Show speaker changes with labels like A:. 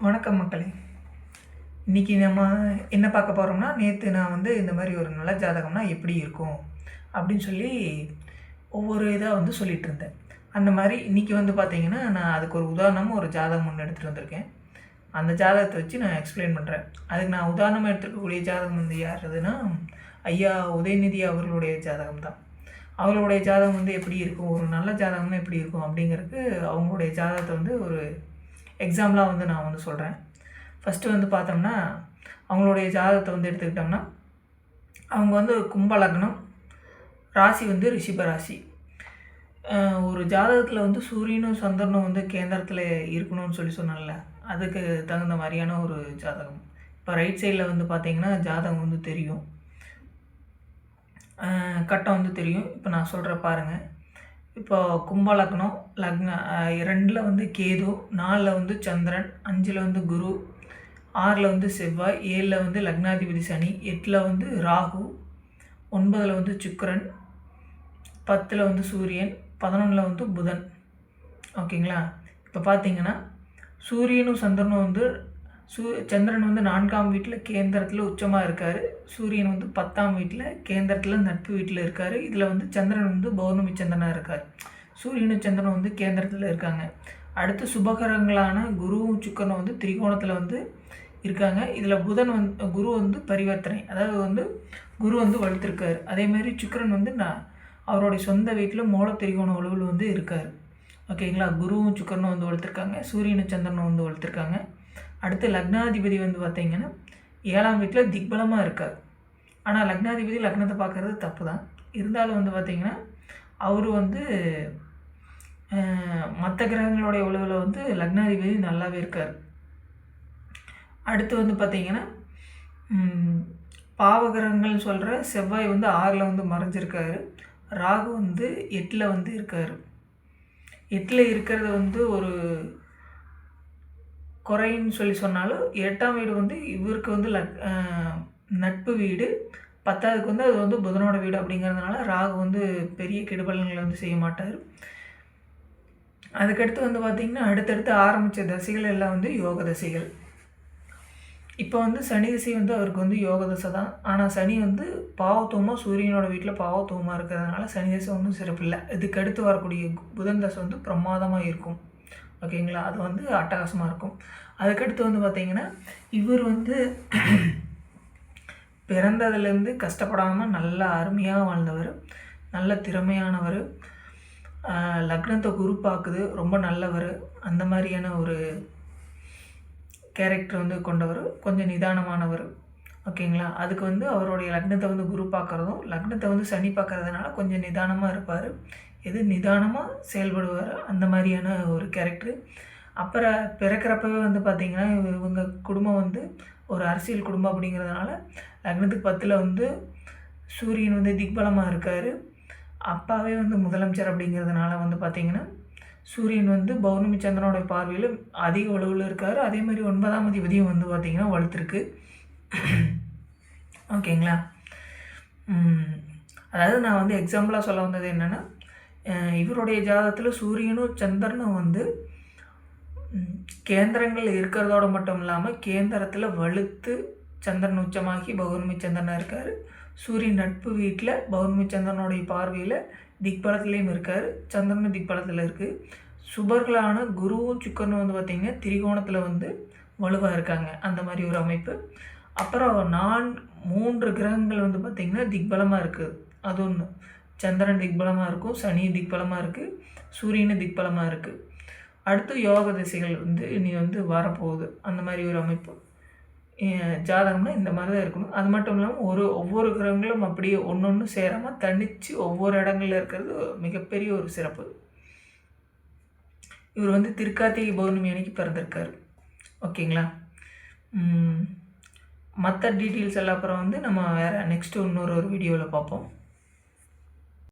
A: வணக்கம் மக்களே. இன்றைக்கி நம்ம என்ன பார்க்க போகிறோம்னா, நேற்று நான் இந்த மாதிரி ஒரு நல்ல ஜாதகம்னா எப்படி இருக்கும் அப்படின்னு சொல்லி ஒவ்வொரு இதாக சொல்லிகிட்டு இருந்தேன். அந்த மாதிரி இன்றைக்கி பார்த்திங்கன்னா, நான் அதுக்கு ஒரு உதாரணமாக ஒரு ஜாதகம் ஒன்று எடுத்துகிட்டு வந்திருக்கேன். அந்த ஜாதகத்தை வச்சு நான் எக்ஸ்பிளைன் பண்ணுறேன். அதுக்கு நான் உதாரணமாக எடுத்துருக்கக்கூடிய ஜாதகம் யாருதுன்னா, ஐயா உதயநிதி அவர்களுடைய ஜாதகம் தான். அவர்களுடைய ஜாதகம் எப்படி இருக்கும், ஒரு நல்ல ஜாதகம்னா எப்படி இருக்கும் அப்படிங்கிறதுக்கு அவங்களுடைய ஜாதகத்தை ஒரு எக்ஸாம்பிளாக நான் சொல்கிறேன். ஃபஸ்ட்டு பார்த்தோம்னா, அவங்களுடைய ஜாதகத்தை எடுத்துக்கிட்டோம்னா, அவங்க கும்ப லக்னம், ராசி ரிஷப ராசி. ஒரு ஜாதகத்தில் சூரியனும் சந்திரனும் கேந்திரத்தில் இருக்கணும்னு சொன்னேன்ல, அதுக்கு தகுந்த மாதிரியான ஒரு ஜாதகம். இப்போ ரைட் சைடில் பார்த்தீங்கன்னா ஜாதகம் தெரியும், கட்டம் தெரியும். இப்போ நான் சொல்கிற பாருங்கள். இப்போ கும்ப லக்னம், 2ல் கேது, 4ல் சந்திரன், 5ல் குரு, 6ல் செவ்வாய், 7ல் லக்னாதிபதி சனி, 8ல் ராகு, 9ல் சுக்கிரன், 10ல் சூரியன், 11ல் புதன். ஓகேங்களா? இப்போ பார்த்தீங்கன்னா சூரியனும் சந்திரனும் சந்திரன் 4ஆம் வீட்டில் கேந்திரத்தில் உச்சமாக இருக்கார். சூரியன் 10ஆம் வீட்டில் கேந்திரத்தில் நட்பு வீட்டில் இருக்கார். இதில் சந்திரன் பௌர்ணமி சந்திரனாக இருக்கார். சூரியனும் சந்திரனும் கேந்திரத்தில் இருக்காங்க. அடுத்து சுபகரங்களான குருவும் சுக்கரனும் திரிகோணத்தில் இருக்காங்க. இதில் புதன் குரு பரிவர்த்தனை, அதாவது குரு வலுத்திருக்கார். அதேமாதிரி சுக்கரன் அவருடைய சொந்த வீட்டில் மூல திரிகோண உழவில் இருக்கார். ஓகேங்களா? குருவும் சுக்கரனும் வலுத்திருக்காங்க. சூரியனும் சந்திரனும் வலுத்திருக்காங்க. அடுத்து லக்னாதிபதி பார்த்திங்கன்னா 7ஆம் வீட்டில் திக்பலமாக இருக்கார். ஆனால் லக்னாதிபதி லக்னத்தை பார்க்குறது தப்பு தான். இருந்தாலும் பார்த்திங்கன்னா அவர் மற்ற கிரகங்களுடைய உழவில் லக்னாதிபதி நல்லாவே இருக்கார். அடுத்து பார்த்திங்கன்னா பாவகிரகங்கள்னு சொல்கிற செவ்வாய் 6ல் மறைஞ்சிருக்காரு. ராகு 8ல் இருக்கார். 8ல் இருக்கிறது ஒரு குறைன்னு சொன்னாலும் 8ஆம் வீடு இவருக்கு நட்பு வீடு, 10ஆவதுக்கு அது புதனோட வீடு. அப்படிங்கிறதுனால ராகு பெரிய கெடுபலன்களை செய்ய மாட்டார். அதுக்கடுத்து பார்த்திங்கன்னா அடுத்தடுத்து ஆரம்பித்த தசைகள் எல்லாம் யோக தசைகள். இப்போ சனி திசை அவருக்கு யோக தசை தான். ஆனால் சனி பாவத்துவமாக சூரியனோட வீட்டில் பாவத்துவமாக இருக்கிறதுனால சனி தசை ஒன்றும் சிறப்பில்லை. இதுக்கு அடுத்து வரக்கூடிய புதன் தசை பிரமாதமாக இருக்கும். ஓகேங்களா? அது அட்டகாசமாக இருக்கும். அதுக்கடுத்து பார்த்திங்கன்னா இவர் பிறந்ததுலேருந்து கஷ்டப்படாமல் நல்லா அருமையாக வாழ்ந்தவர், நல்ல திறமையானவர், லக்னத்தை குரு பார்க்குது, ரொம்ப நல்லவர். அந்த மாதிரியான ஒரு கேரக்டர் கொண்டவர், கொஞ்சம் நிதானமானவர். ஓகேங்களா? அதுக்கு அவருடைய லக்னத்தை குரு பார்க்குறதும் லக்னத்தை சனி பார்க்குறதுனால கொஞ்சம் நிதானமாக இருப்பார். நிதானமாக செயல்படுவார். அந்த மாதிரியான ஒரு கேரக்டரு. அப்புறம் பிறக்கிறப்பவே பார்த்திங்கன்னா இவங்க குடும்பம் ஒரு அரசியல் குடும்பம். அப்படிங்கிறதுனால லக்னத்துக்கு 10ல் சூரியன் திக்பலமாக இருக்கார். அப்பாவே முதலமைச்சர். அப்படிங்கிறதுனால பார்த்திங்கன்னா சூரியன் பௌர்ணமி சந்திரனோட பார்வையில் அதிக வலுவில் இருக்கார். அதே மாதிரி 9ஆம் அதிபதியும் பார்த்திங்கன்னா வலுத்திருக்கு. ஓகேங்களா? அதாவது நான் எக்ஸாம்பிளாக சொல்ல வந்தது என்னென்னா, இவருடைய ஜாதகத்தில் சூரியனும் சந்திரனும் கேந்திரங்கள் இருக்கிறதோடு மட்டும் இல்லாமல் கேந்திரத்தில் வலுத்து சந்திரன் உச்சமாகி பௌர்ணமி சந்திரனாக இருக்கார். சூரியன் நட்பு வீட்டில் பௌர்ணமி சந்திரனுடைய பார்வையில் திக்பலத்துலேயும் இருக்கார். சந்திரனும் திக்பலத்தில் இருக்குது. சுபர்களான குருவும் சுக்கரனும் பார்த்திங்கன்னா திரிகோணத்தில் வலுவாக இருக்காங்க. அந்த மாதிரி ஒரு அமைப்பு. அப்புறம் 3 கிரகங்கள் பார்த்திங்கன்னா திக்பலமாக இருக்குது. அது ஒன்று, சந்திரன் திக்பலமாக இருக்கும், சனி திக்பலமாக இருக்குது, சூரியன் திக்பலமாக இருக்குது. அடுத்து யோக திசைகள் இனி வரப்போகுது. அந்த மாதிரி ஒரு அமைப்பு. ஜாதகம்னா இந்த மாதிரி தான் இருக்கணும். அது மட்டும் இல்லாமல் ஒவ்வொரு கிரகங்களும் அப்படியே ஒன்று சேராமல் தனித்து ஒவ்வொரு இடங்களில் இருக்கிறது மிகப்பெரிய ஒரு சிறப்பு. இவர் திருக்கார்த்திகை பௌர்ணமி அன்னைக்கு பிறந்திருக்கார். ஓகேங்களா? மற்ற டீட்டெயில்ஸ் எல்லாம் அப்புறம் நம்ம வேறு நெக்ஸ்ட்டு இன்னொரு வீடியோவில் பார்ப்போம்.